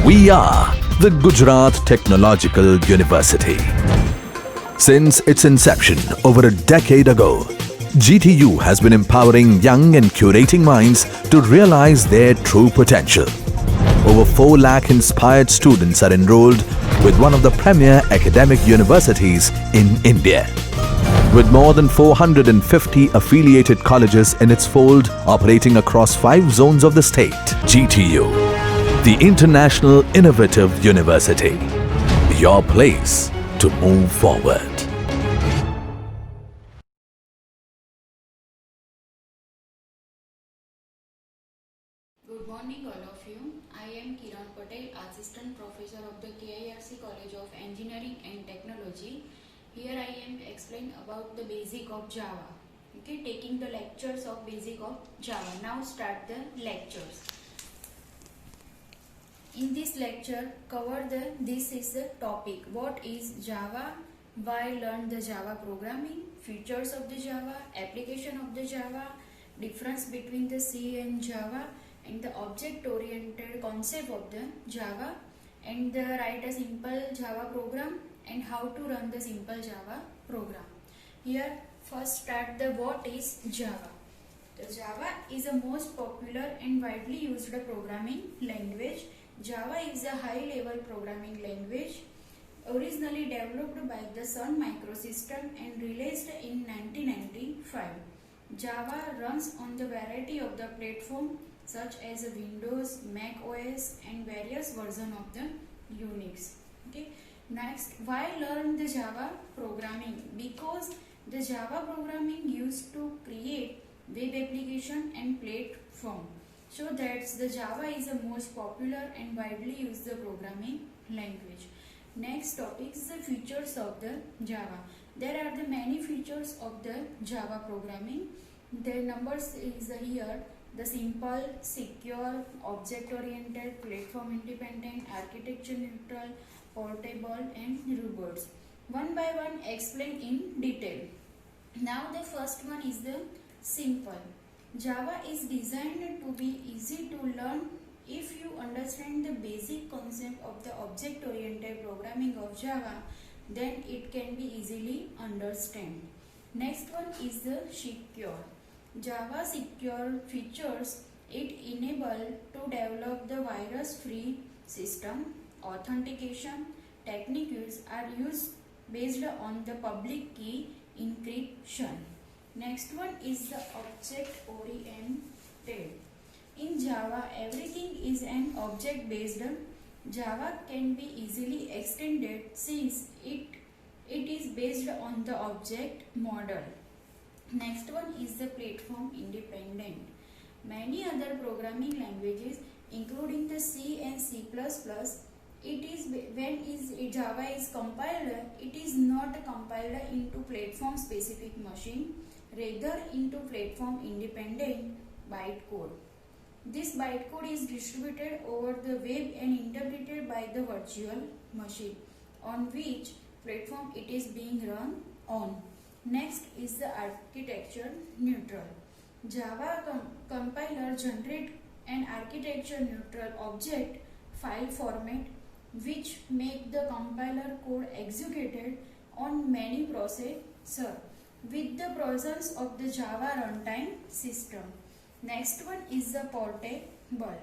We are the Gujarat Technological University. Since its inception over a decade ago, GTU has been empowering young and curating minds to realize their true potential. Over 4 lakh inspired students are enrolled with one of the premier academic universities in India. With more than 450 affiliated colleges in its fold operating across 5 zones of the state, GTU, the International Innovative University, your place to move forward. Good morning all of you. I am Kiran Patel, Assistant Professor of the KIRC College of Engineering and Technology. Here I am explain about the basic of Java. Okay, taking the lectures of basic of Java. Now start the lectures. In this lecture, this is the topic. What is Java? Why learn the Java programming? Features of the Java, application of the Java, difference between the C and Java, and the object-oriented concept of the Java, and write a simple Java program and how to run the simple Java program. Here, first start the what is Java. The Java is the most popular and widely used programming language. Java is a high-level programming language originally developed by the Sun Microsystem and released in 1995. Java runs on the variety of the platform such as Windows, Mac OS and various versions of the Unix. Okay. Next, why learn the Java programming? Because the Java programming used to create web application and platform. So that's the Java is the most popular and widely used the programming language. Next topic is the features of the Java. There are the many features of the Java programming. The numbers is here. The simple, secure, object-oriented, platform-independent, architecture-neutral, portable, and robust. One by one, explain in detail. Now, the first one is the simple. Java is designed to be easy to learn. If you understand the basic concept of the object-oriented programming of Java, then it can be easily understood. Next one is the secure. Java secure features it enable to develop the virus-free system. Authentication techniques are used based on the public key encryption. Next one is the object-oriented. In Java, everything is an object-based. Java can be easily extended since it is based on the object model. Next one is the platform independent. Many other programming languages including the C and C++, Java is compiled, it is not compiled into platform specific machine, rather into platform independent bytecode. This bytecode is distributed over the web and interpreted by the virtual machine on which platform it is being run on. Next is the architecture neutral. Java compiler generate an architecture neutral object file format which make the compiler code executed on many processors with the presence of the Java runtime system. Next one is the portable.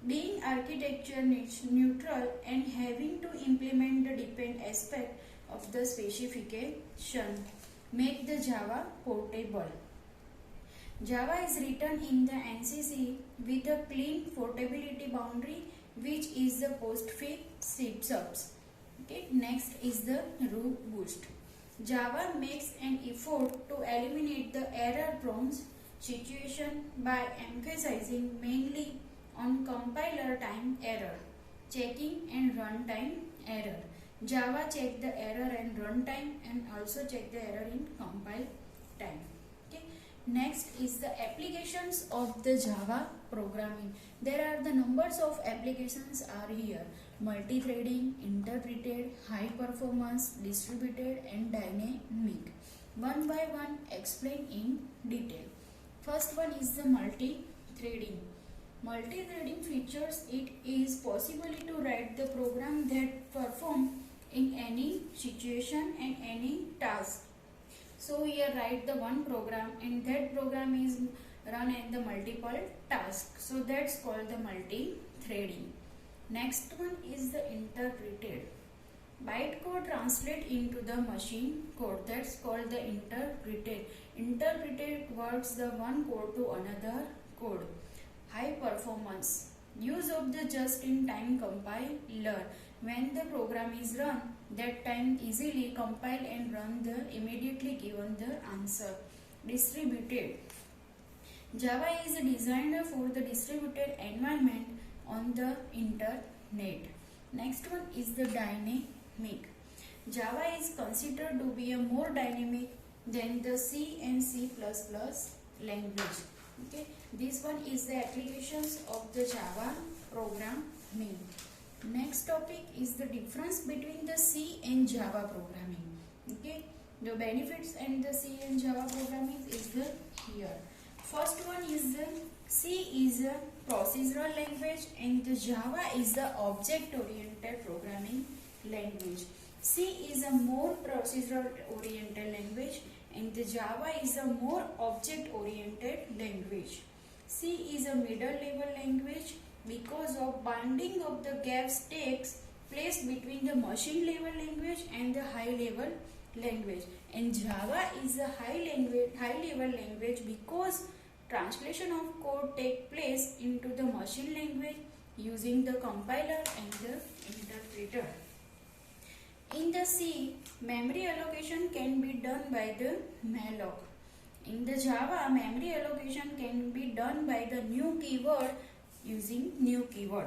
Being architecture neutral and having to implement the dependent aspect of the specification make the Java portable. Java is written in the NCC with a clean portability boundary which is the postfix subs. Okay. Next is the robust. Java makes an effort to eliminate the error-prone situation by emphasizing mainly on compiler time error, checking and runtime error. Java check the error and runtime and also check the error in compile time. Okay. Next is the applications of the Java programming. There are the numbers of applications are here. Multi-threading, interpreted, high performance, distributed and dynamic. One by one explain in detail. First one is the multi-threading. Multi-threading features it is possible to write the program that perform in any situation and any task. So here write the one program and that program is run at the multiple tasks. So that's called the multi-threading. Next one is the interpreted. Bytecode translate into the machine code. That's called the interpreted. Interpreted works the one code to another code. High performance. Use of the just-in-time compiler. When the program is run, that time easily compile and run the immediately given the answer. Distributed. Java is designed for the distributed environment on the internet. Next one is the dynamic. Java is considered to be a more dynamic than the C and C++ language. Okay, this one is the applications of the Java programming. Next topic is the difference between the C and Java programming. Okay, the benefits and the C and Java programming is the here. First one is the C is a procedural language and the Java is the object-oriented programming language. C is a more procedural-oriented language and the Java is a more object-oriented language. C is a middle-level language because of binding of the gaps takes place between the machine-level language and the high-level language. And Java is a high-level language because translation of code takes place into the machine language using the compiler and the interpreter. In the C, memory allocation can be done by the malloc. In the Java, memory allocation can be done by the new keyword using new keyword.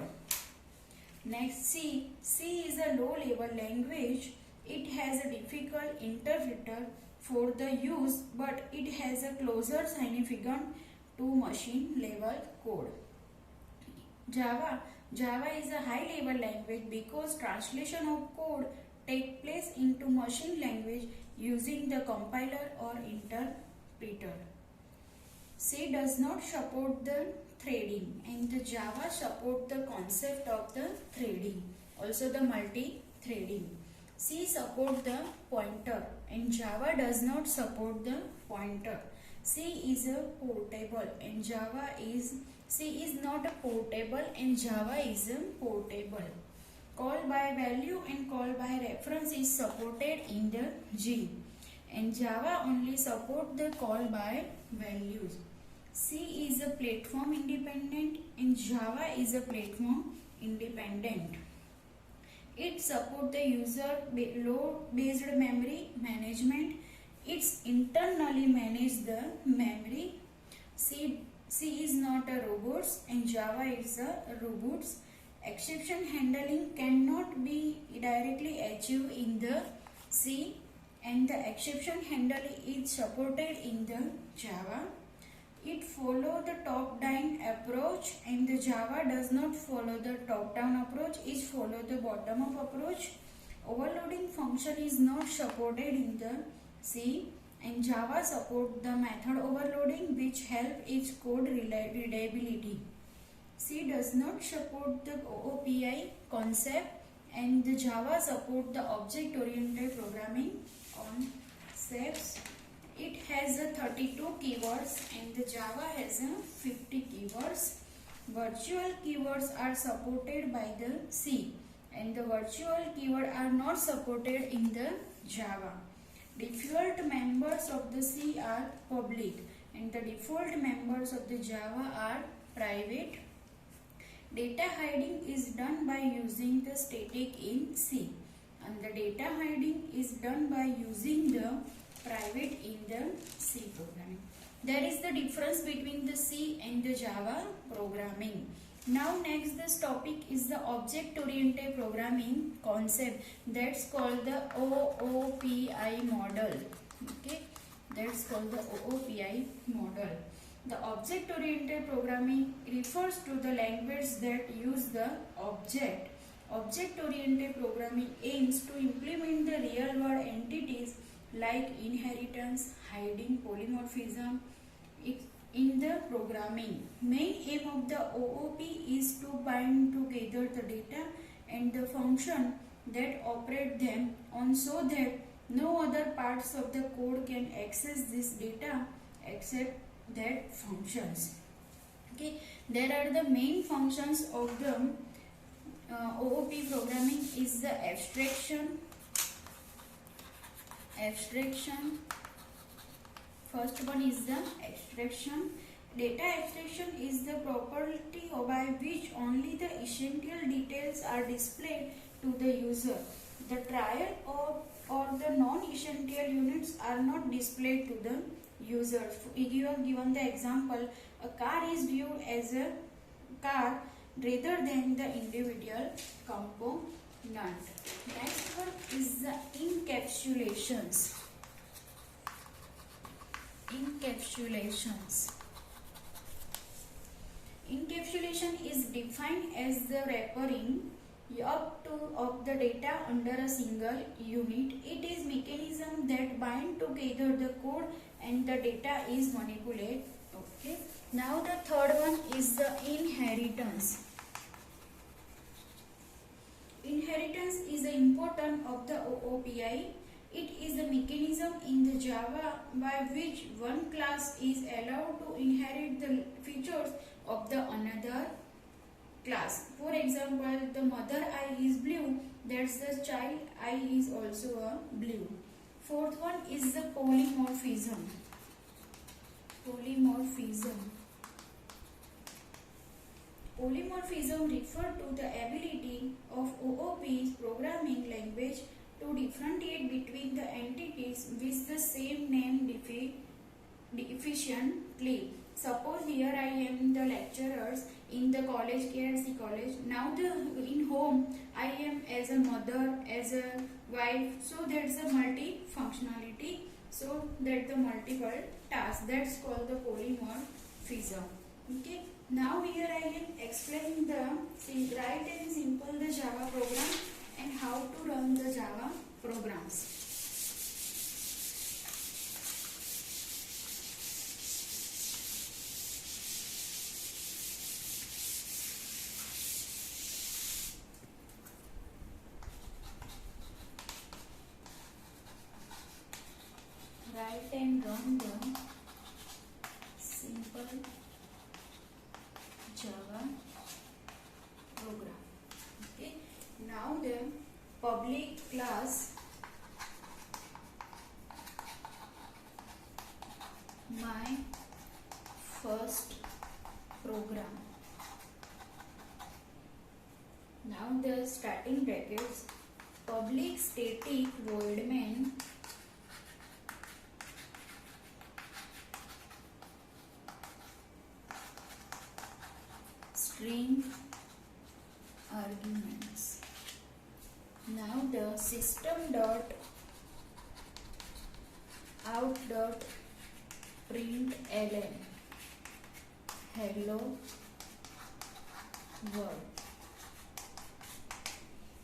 Next, C is a low-level language. It has a difficult interpreter for the use, but it has a closer significance to machine level code. Java is a high level language because translation of code takes place into machine language using the compiler or interpreter. C does not support the threading and the Java support the concept of the threading, also the multi-threading. C support the pointer and Java does not support the pointer. C is a portable and C is not a portable and Java is a portable. Call by value and call by reference is supported in the G and Java only support the call by values. C is a platform independent and Java is a platform independent. It supports the user load based memory management. It's internally manage the memory. C is not a robots and Java is a robots. Exception handling cannot be directly achieved in the C and the exception handling is supported in the Java. It follows the top-down approach and the Java does not follow the top-down approach, it follows the bottom-up approach. Overloading function is not supported in the C and Java support the method overloading which help its code readability. C does not support the OOPI concept and the Java support the object-oriented programming concepts. It has 32 keywords and the Java has 50 keywords. Virtual keywords are supported by the C and the virtual keywords are not supported in the Java. Default members of the C are public and the default members of the Java are private. Data hiding is done by using the static in C and the data hiding is done by using the private in the C programming. There is the difference between the C and the Java programming. Now next this topic is the object oriented programming concept, that's called the OOPI model. Okay, that's called the OOPI model. The object oriented programming refers to the language that use the object. Object oriented programming aims to implement the real world entities like inheritance, hiding, polymorphism. in the programming. Main aim of the OOP is to bind together the data and the function that operate them on so that no other parts of the code can access this data except that functions. Okay, there are the main functions of the OOP programming is the abstraction. First one is the abstraction. Data abstraction is the property by which only the essential details are displayed to the user. The trial or the non-essential units are not displayed to the user. You have given the example, a car is viewed as a car rather than the individual component. Next one is the encapsulations. Encapsulation is defined as the wrapping up of the data under a single unit. It is mechanism that bind together the code and the data is manipulated. Okay. Now the third one is the inheritance. Inheritance is the important of the OOPI. It is the mechanism in the Java by which one class is allowed to inherit the features of the another class. For example, the mother eye is blue, that's the child eye is also a blue. Fourth one is the polymorphism. Polymorphism refers to the ability of OOP's programming language to differentiate between the entities with the same name efficiently. Suppose here I am the lecturers in the college, KRC college. Now in home I am as a mother, as a wife. So that's a multi-functionality. So that's the multiple tasks. That's called the polymorphism. Okay. Now here I am explaining the write and simple the Java program and how to run the Java programs. Write and run the simple Java program. Okay. Now the public class my first program. Now the starting brackets public static void main string arguments. Now the system dot out dot println hello world.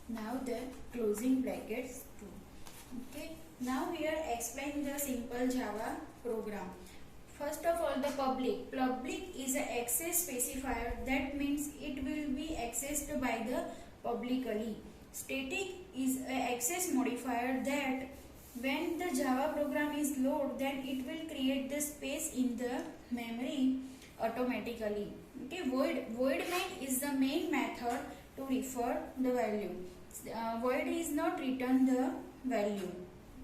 Now the closing brackets too. Okay. Now here explain the simple Java program. First of all, the public. Public is an access specifier. That means it will be accessed by the publicly. Static is an access modifier that when the Java program is loaded, then it will create the space in the memory automatically. Okay. Void main is the main method to refer the value. Void is not return the value.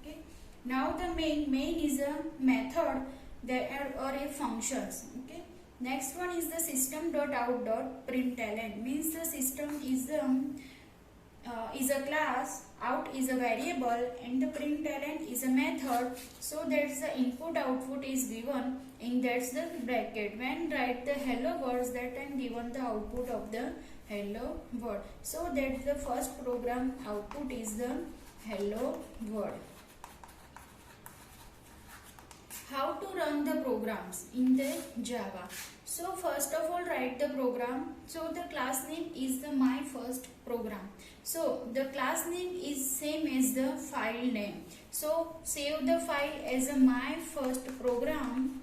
Okay. Now the main is a method that are a functions. Okay. Next one is the system.out.println means the system is a class, out is a variable, and the println is a method. So that's the input output is given in that's the bracket. When write the hello words, that time given the output of the hello word. So that's the first program output is the hello word. How to run the programs in the Java. So first of all write the program. So the class name is the my first program. So the class name is same as the file name. So save the file as a my first program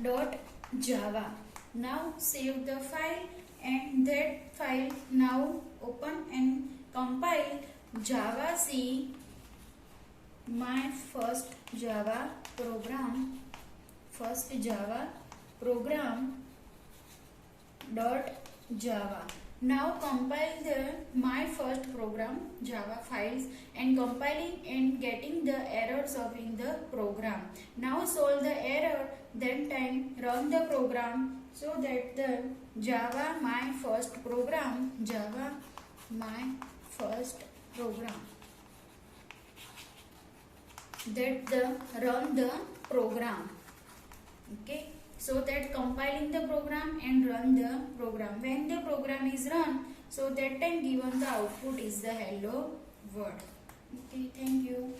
dot java. Now save the file, and that file now open and compile java c my first java program dot java. Now compile the my first program java files and compiling and getting the errors of in the program. Now solve the error, then time run the program, so that the java my first program that the run the program. Okay, so that compiling the program and run the program. When the program is run, so that time given the output is the hello world. Okay, thank you.